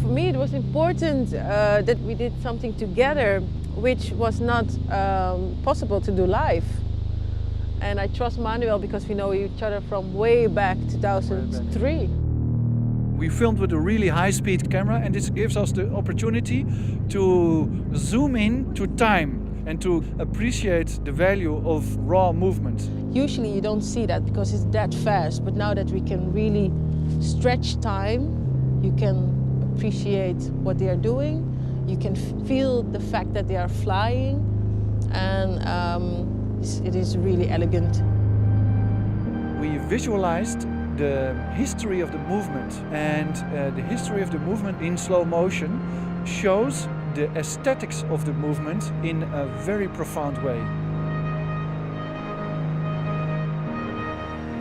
For me it was important that we did something together which was not possible to do live. And I trust Manuel because we know each other from way back 2003. We filmed with a really high-speed camera, and this gives us the opportunity to zoom in to time and to appreciate the value of raw movement. Usually you don't see that because it's that fast, but now that we can really stretch time, you can appreciate what they are doing, you can feel the fact that they are flying, and it is really elegant. We visualized the history of the movement, and the history of the movement in slow motion shows the aesthetics of the movement in a very profound way.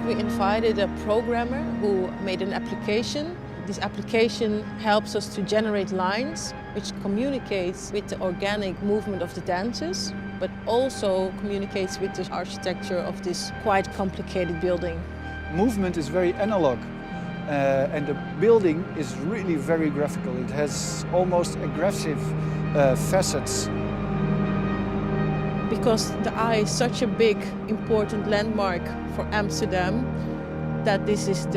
We invited a programmer who made an application. This application helps us to generate lines which communicates with the organic movement of the dancers, but also communicates with the architecture of this quite complicated building. Movement is very analog, and the building is really very graphical. It has almost aggressive facets. Because the eye is such a big, important landmark for Amsterdam, that this is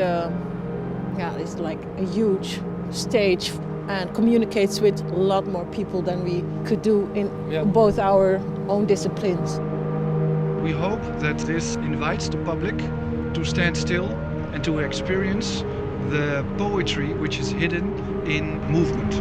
it's like a huge stage and communicates with a lot more people than we could do in both our own disciplines. We hope that this invites the public to stand still and to experience the poetry which is hidden in movement.